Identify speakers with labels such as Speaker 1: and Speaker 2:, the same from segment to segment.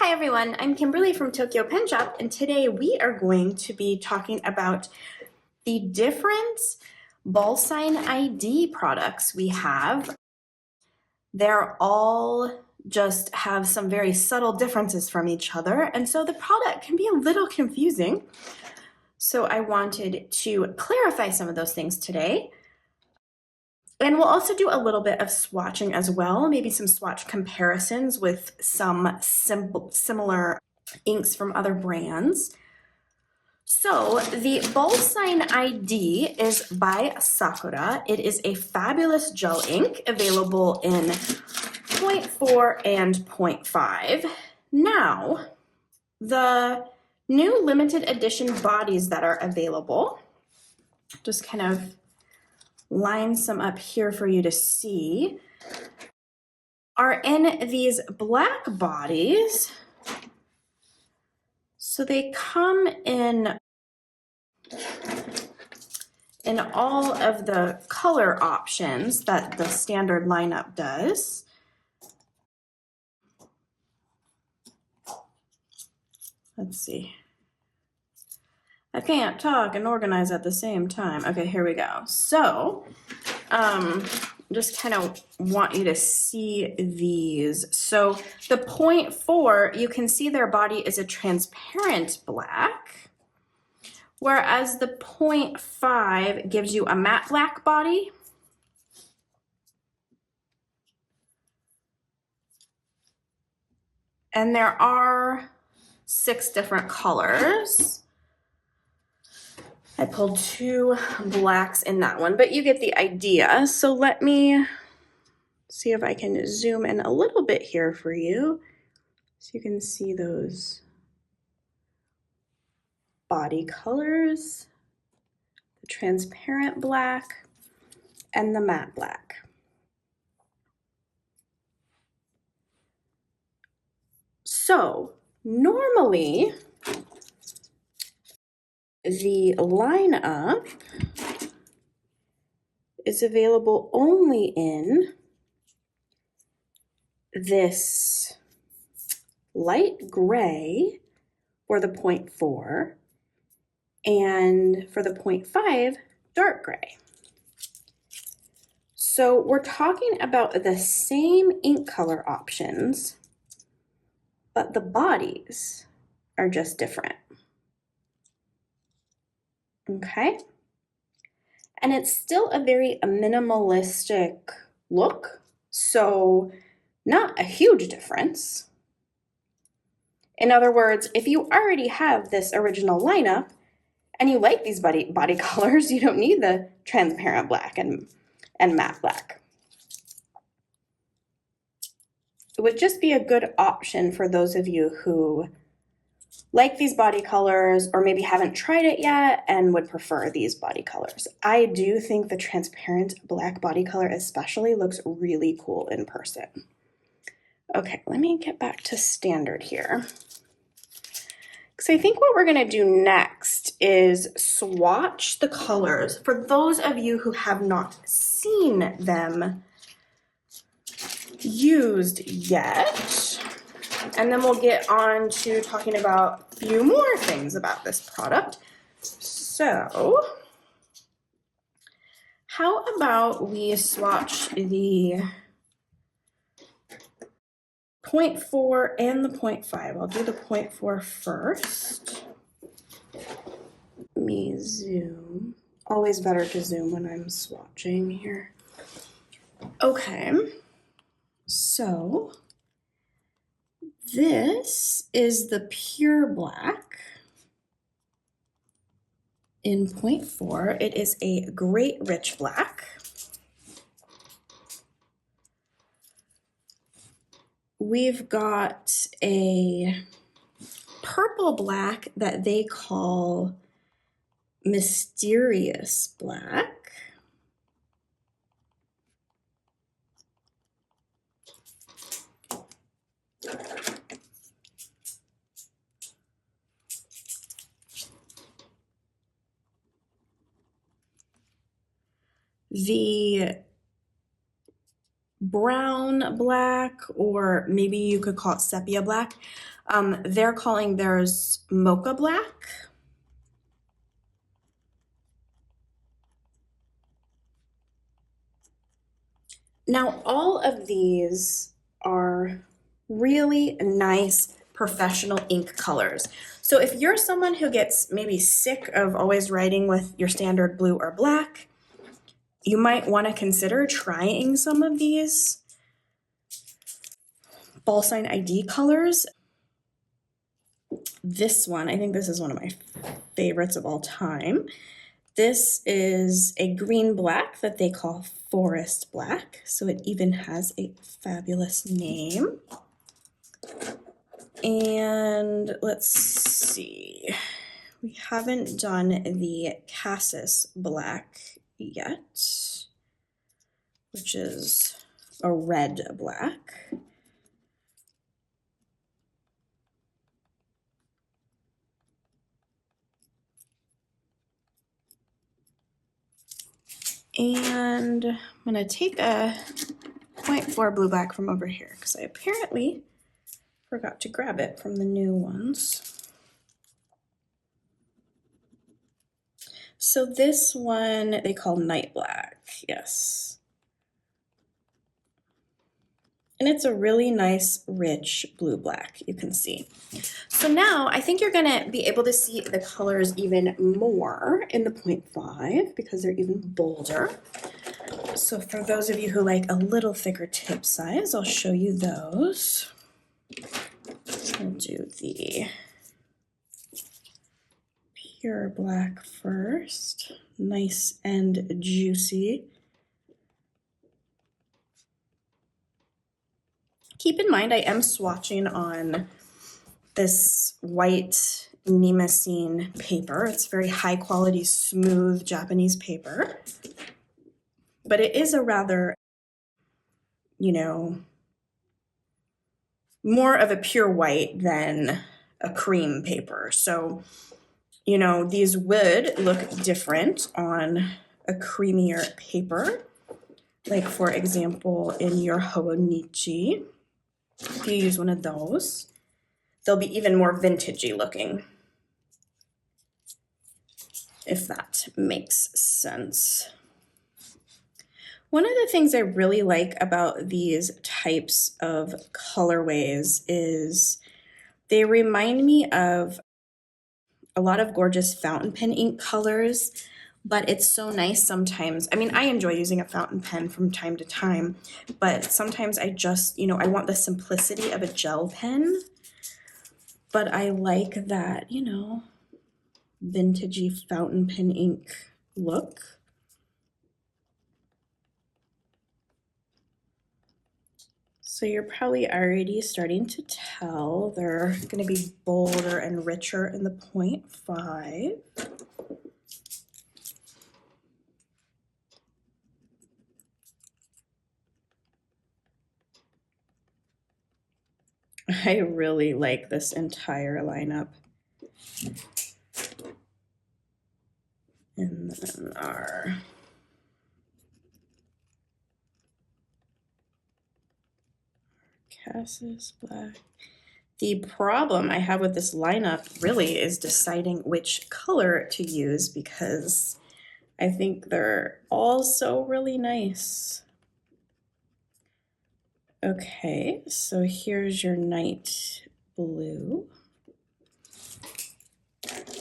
Speaker 1: Hi everyone, I'm Kimberly from Tokyo Pen Shop, and today we are going to be talking about the different Ballsign ID products we have. They're all just have some very subtle differences from each other, and so the product can be a little confusing. So I wanted to clarify some of those things today. And we'll also do a little bit of swatching as well, maybe some swatch comparisons with some similar inks from other brands. So the Ballsign ID is by Sakura. It is a fabulous gel ink available in 0.4 and 0.5. Now, the new limited edition bodies that are available, just kind of line some up here for you to see, are in these black bodies. So they come in all of the color options that the standard lineup does. Let's see. I can't talk and organize at the same time. Okay, here we go. So, just kind of want you to see these. So the 0.4, you can see their body is a transparent black, whereas the 0.5 gives you a matte black body. And there are 6 different colors. I pulled 2 blacks in that one, but you get the idea. So let me see if I can zoom in a little bit here for you so you can see those body colors, the transparent black and the matte black. So normally the lineup is available only in this light gray for the 0.4 and for the 0.5, dark gray. So we're talking about the same ink color options, but the bodies are just different. Okay? And it's still a very minimalistic look, so not a huge difference. In other words, if you already have this original lineup and you like these body colors, you don't need the transparent black and matte black. It would just be a good option for those of you who like these body colors or maybe haven't tried it yet and would prefer these body colors. I do think the transparent black body color especially looks really cool in person. Okay, let me get back to standard here. So I think what we're gonna do next is swatch the colors for those of you who have not seen them used yet. And then we'll get on to talking about a few more things about this product. So how about we swatch the 0.4 and the 0.5. I'll do the 0.4 first. Let me zoom. Always better to zoom when I'm swatching here. Okay, so this is the pure black in 0.4. It is a great rich black. We've got a purple black that they call mysterious black. The brown black, or maybe you could call it sepia black. They're calling theirs mocha black. Now, all of these are really nice professional ink colors. So if you're someone who gets maybe sick of always writing with your standard blue or black, you might want to consider trying some of these Ballsign ID colors. This one, I think this is one of my favorites of all time. This is a green black that they call forest black, so it even has a fabulous name. And let's see, we haven't done the cassis black yet, which is a red black. And I'm gonna take a 0.4 blue black from over here because I apparently forgot to grab it from the new ones. So this one they call night black, yes. And it's a really nice, rich blue black, you can see. So now I think you're gonna be able to see the colors even more in the 0.5 because they're even bolder. So for those of you who like a little thicker tip size, I'll show you those. We'll do the pure black first, nice and juicy. Keep in mind I am swatching on this white Nemacine paper. It's very high quality, smooth Japanese paper, but it is a rather, you know, more of a pure white than a cream paper. So, you know, these would look different on a creamier paper. Like for example, in your Hobonichi, if you use one of those, they'll be even more vintagey looking, if that makes sense. One of the things I really like about these types of colorways is they remind me of a lot of gorgeous fountain pen ink colors, but it's so nice sometimes. I mean, I enjoy using a fountain pen from time to time, but sometimes I just, you know, I want the simplicity of a gel pen, but I like that, you know, vintagey fountain pen ink look. So you're probably already starting to tell they're going to be bolder and richer in the 0.5. I really like this entire lineup. And then our cassis black. The problem I have with this lineup really is deciding which color to use because I think they're all so really nice. Okay, so here's your night blue.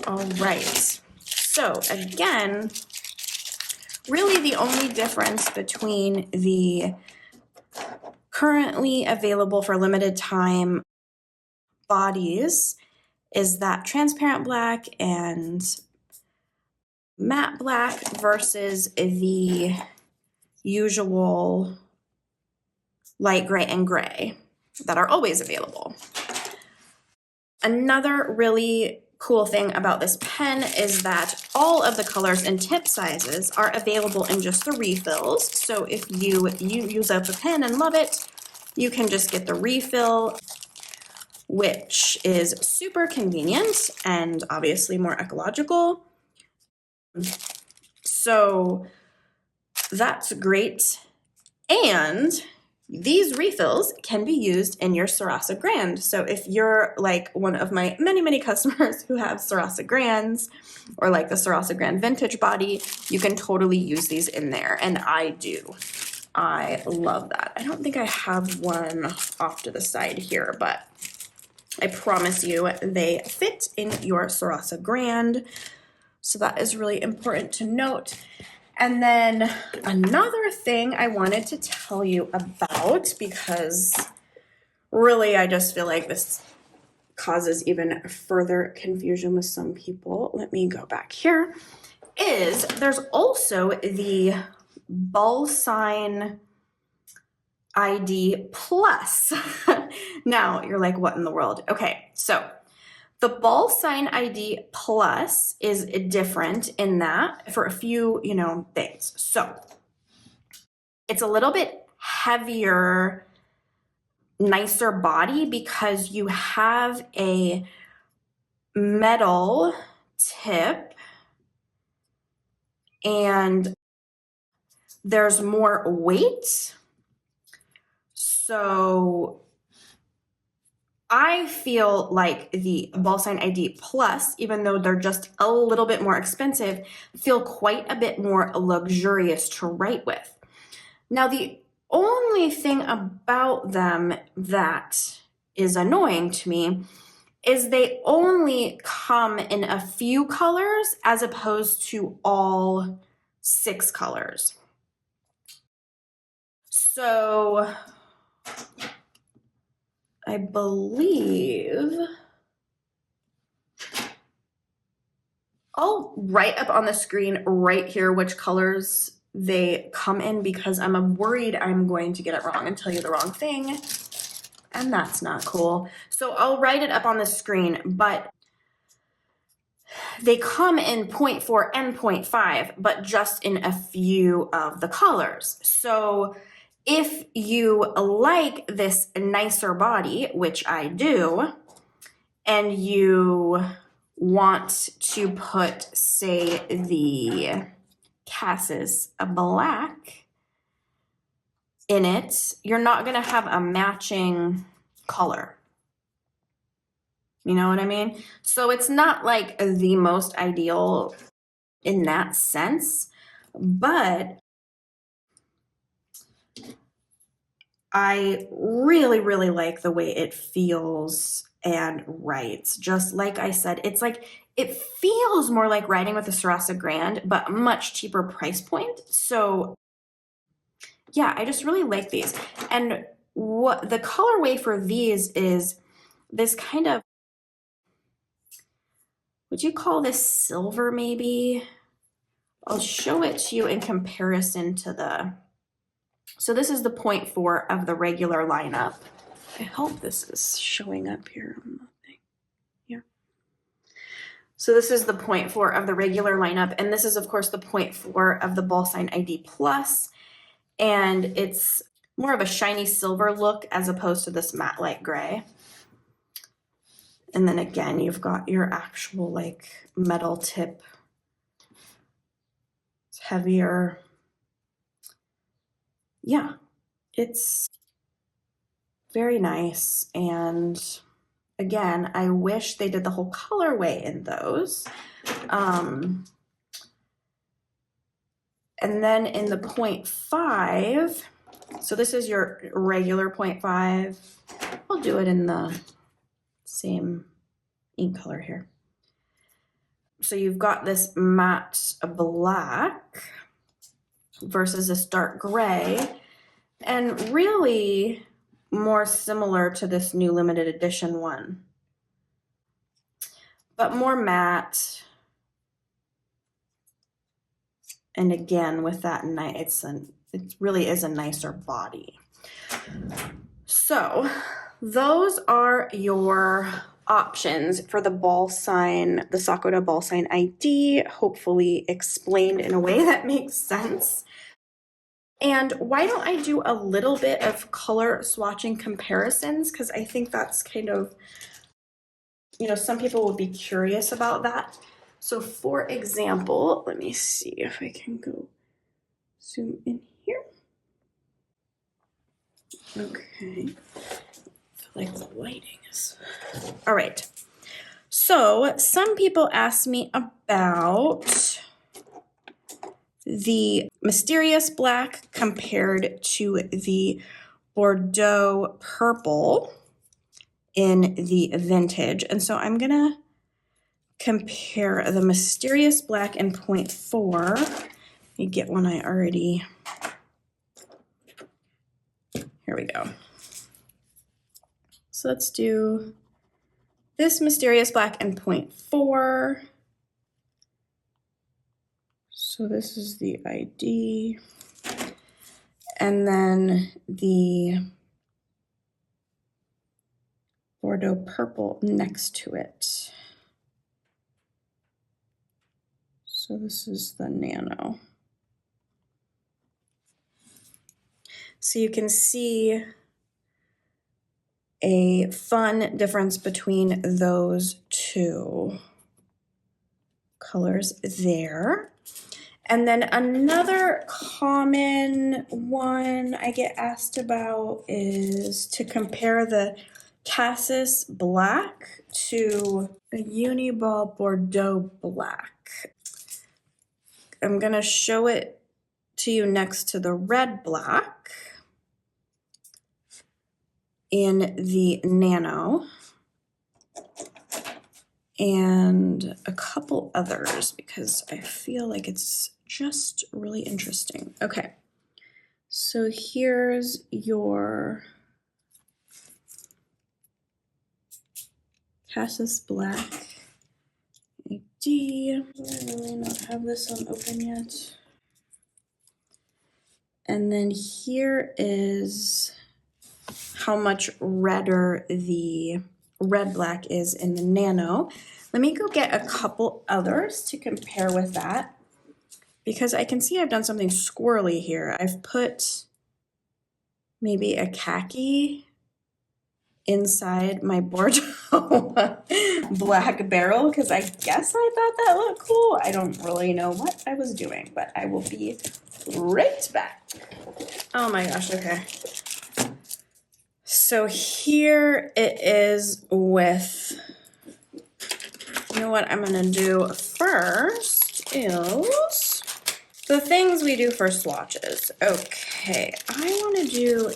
Speaker 1: All right, so again, really the only difference between the currently available for limited time bodies is that transparent black and matte black versus the usual light gray and gray that are always available. Another really cool thing about this pen is that all of the colors and tip sizes are available in just the refills. So if you use up a pen and love it, you can just get the refill, which is super convenient and obviously more ecological. So that's great. And these refills can be used in your Sarasa Grand. So if you're like one of my many customers who have Sarasa Grands or like the Sarasa Grand Vintage body, you can totally use these in there, and I do. I love that. I don't think I have one off to the side here, but I promise you they fit in your Sarasa Grand. So that is really important to note. And then another thing I wanted to tell you about, because really I just feel like this causes even further confusion with some people. Let me go back here. Is there's also the Ballsign ID Plus. Now you're like, what in the world? Okay, so the Ballsign ID Plus is different in that for a few, things. So it's a little bit heavier, nicer body because you have a metal tip and there's more weight. So I feel like the Ballsign ID Plus, even though they're just a little bit more expensive, feel quite a bit more luxurious to write with. Now, the only thing about them that is annoying to me is they only come in a few colors as opposed to all 6 colors. So I believe I'll write up on the screen right here which colors they come in because I'm worried I'm going to get it wrong and tell you the wrong thing, and that's not cool. So I'll write it up on the screen, but they come in 0.4 and 0.5, but just in a few of the colors. So if you like this nicer body, which I do, and you want to put, say, the Cassis Black in it, you're not going to have a matching color. You know what I mean? So it's not like the most ideal in that sense, but I really like the way it feels and writes. Just like I said, it's like it feels more like writing with a Sarasa Grand, but much cheaper price point. So yeah, I just really like these. And what the colorway for these is this kind of, would you call this silver maybe? I'll show it to you in comparison to the, so this is the 0.4 of the regular lineup. I hope this is showing up here on the thing. Yeah. So this is the 0.4 of the regular lineup, and this is of course the 0.4 of the Ballsign ID Plus, and it's more of a shiny silver look as opposed to this matte light gray. And then again, you've got your actual like metal tip. It's heavier. Yeah, it's very nice. And again, I wish they did the whole colorway in those. And then in the 0.5, so this is your regular 0.5. I'll do it in the same ink color here. So you've got this matte black versus this dark gray, and really more similar to this new limited edition one, but more matte. And again, with that it really is a nicer body. So those are your options for the Ballsign, the Sakura Ballsign ID, hopefully explained in a way that makes sense. And why don't I do a little bit of color swatching comparisons? Because I think that's kind of, some people would be curious about that. So for example, let me see if I can go zoom in here. Okay. I feel like the lighting is... All right. So some people ask me about the Mysterious Black compared to the Bordeaux Purple in the Vintage. And so I'm gonna compare the Mysterious Black in 0.4. Let me get one I already... Here we go. So let's do this Mysterious Black in 0.4. So this is the ID. And then the Bordeaux Purple next to it. So this is the Nano. So you can see a fun difference between those two colors there. And then another common one I get asked about is to compare the Cassis Black to a Uniball Bordeaux Black. I'm gonna show it to you next to the red black in the Nano and a couple others because I feel like it's just really interesting. Okay, so here's your Cassis Black ID. I really not have this one open yet. And then here is how much redder the red black is in the Nano. Let me go get a couple others to compare with that because I can see I've done something squirrely here. I've put maybe a khaki inside my Bordeaux black barrel because I guess I thought that looked cool. I don't really know what I was doing, but I will be right back. Oh my gosh, okay. So here it is with, you know what I'm gonna do first is the things we do for swatches. Okay, I wanna do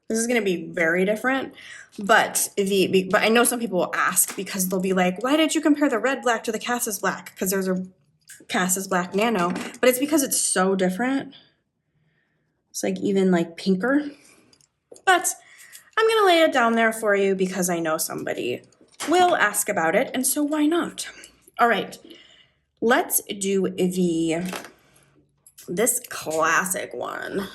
Speaker 1: this is gonna be very different, but I know some people will ask because they'll be like, why did you compare the red black to the Cassis Black? Because there's a Cassis Black Nano, but it's because it's so different. It's like even like pinker, but I'm gonna lay it down there for you because I know somebody will ask about it, and so why not? All right, let's do this classic one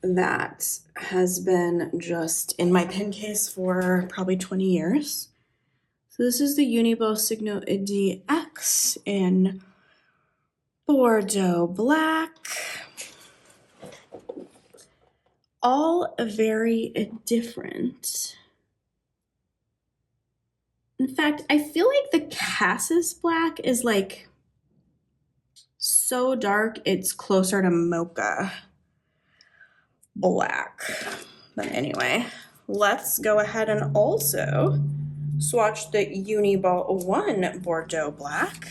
Speaker 1: that has been just in my pen case for probably 20 years. So this is the Uniball Signo DX in Bordeaux Black. All very different. In fact, I feel like the Cassis Black is like so dark, it's closer to mocha black. But anyway, let's go ahead and also swatch the Uniball 1 Bordeaux Black.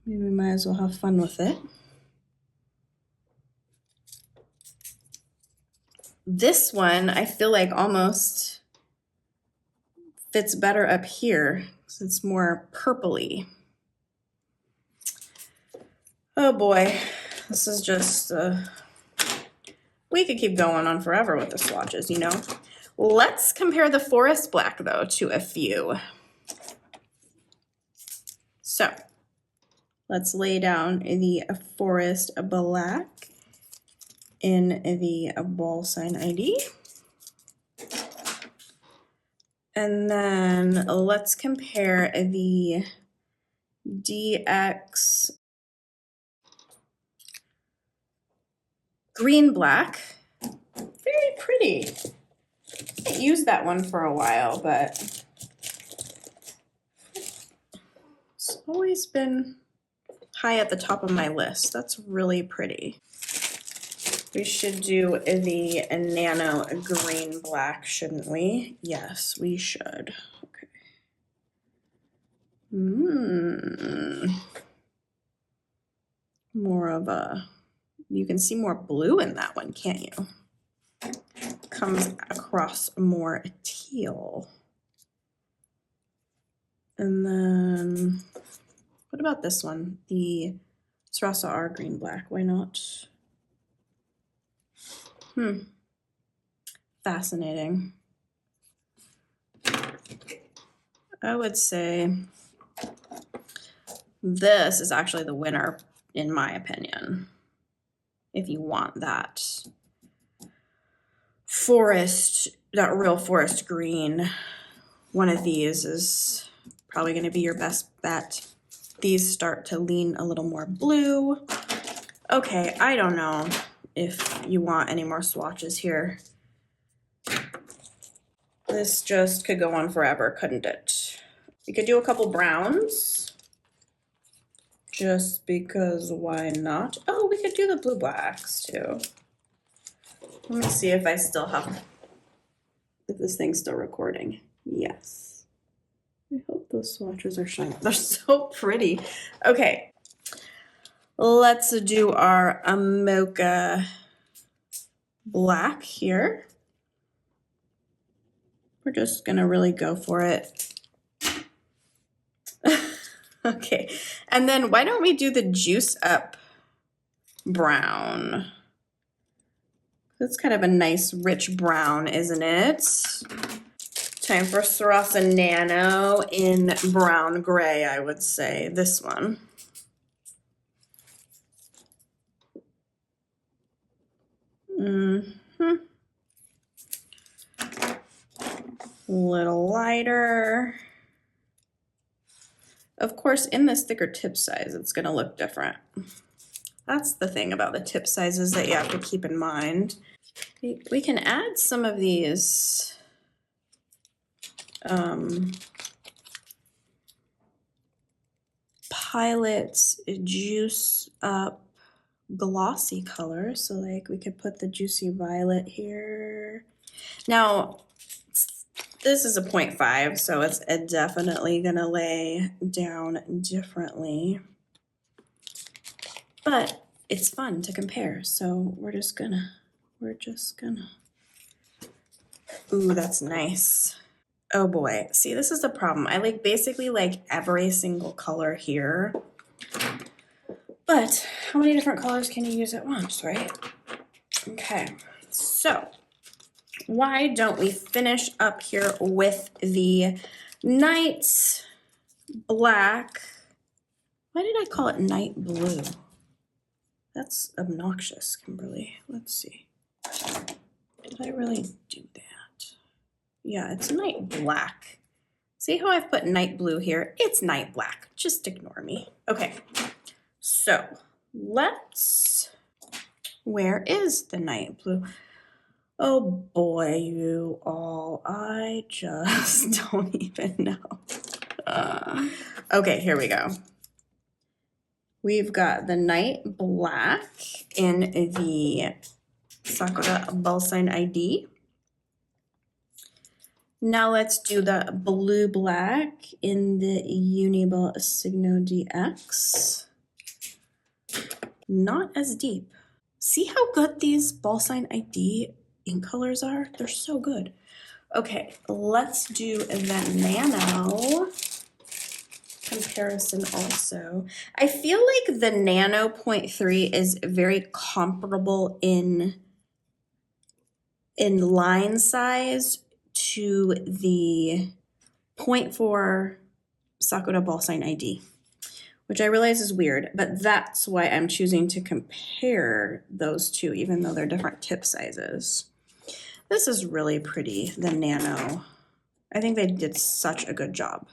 Speaker 1: Maybe we might as well have fun with it. This one, I feel like almost fits better up here because it's more purpley. Oh boy, this is just, we could keep going on forever with the swatches, you know? Let's compare the Forest Black though to a few. So let's lay down the Forest Black in the Ballsign ID. And then let's compare the DX Green Black. Very pretty. I haven't used that one for a while, but it's always been high at the top of my list. That's really pretty. We should do the nano green black, shouldn't we? Yes, we should. Okay. More of a, you can see more blue in that one, can't you? Comes across more teal. And then, what about this one? The Sarasa R green black, why not? Fascinating. I would say this is actually the winner, in my opinion. If you want that forest, that real forest green, one of these is probably going to be your best bet. These start to lean a little more blue. Okay, I don't know if you want any more swatches here. This just could go on forever, couldn't it? We could do a couple browns. Just because why not? Oh, we could do the blue blacks too. Let me see if I still have, if this thing's still recording. Yes. I hope those swatches are shining. They're so pretty. Okay. Let's do our mocha black here. We're just gonna really go for it. Okay, and then why don't we do the juice up brown? That's kind of a nice rich brown, isn't it? Time for Sarasa Nano in brown gray, I would say, this one. Little lighter. Of course, in this thicker tip size, it's going to look different. That's the thing about the tip sizes that you have to keep in mind. We can add some of these Pilot Juice Up glossy colors. So like we could put the Juicy Violet here. Now, this is a 0.5, so it's definitely gonna lay down differently. But it's fun to compare, so we're just gonna. Ooh, that's nice. Oh boy, see, this is the problem. I basically like every single color here. But how many different colors can you use at once, right? Okay, so why don't we finish up here with the night black? Why did I call it night blue? That's obnoxious, Kimberly. Let's see. Did I really do that? Yeah, it's night black. See how I've put night blue here? It's night black. Just ignore me. Okay, so let's, where is the night blue? Oh boy, you all, I just don't even know. Okay, here we go. We've got the night black in the Sakura Ballsign ID. Now let's do the blue black in the Uniball Signo DX. Not as deep. See how good these Ballsign ID ink colors are? They're so good. Okay, let's do the nano comparison also. I feel like the nano 0.3 is very comparable in line size to the 0.4 Sakura Ballsign ID, which I realize is weird, but that's why I'm choosing to compare those two, even though they're different tip sizes. This is really pretty, the nano. I think they did such a good job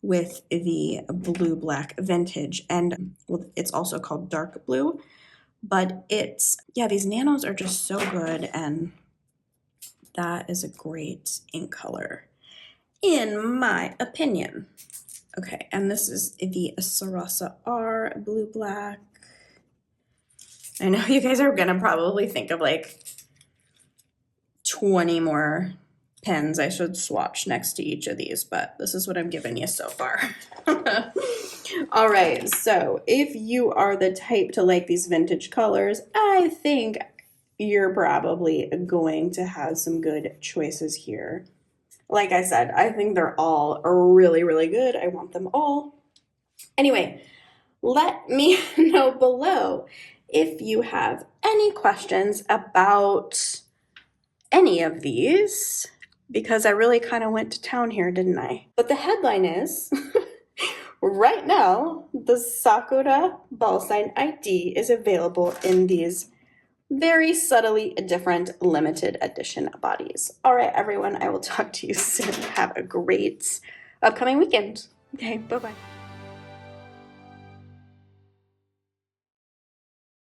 Speaker 1: with the blue black vintage, and well, it's also called dark blue, but it's, yeah, these nanos are just so good, and that is a great ink color, in my opinion. Okay, and this is the Sarasa R Blue Black. I know you guys are gonna probably think of like 20 more pens I should swatch next to each of these, but this is what I'm giving you so far. All right, so if you are the type to like these vintage colors, I think you're probably going to have some good choices here. Like I said, I think they're all really, really good. I want them all. Anyway, let me know below if you have any questions about any of these, because I really kind of went to town here, didn't I? But the headline is, right now, the Sakura Ballsign ID is available in these very subtly different limited edition bodies. All right, everyone, I will talk to you soon. Have a great upcoming weekend. Okay, bye-bye.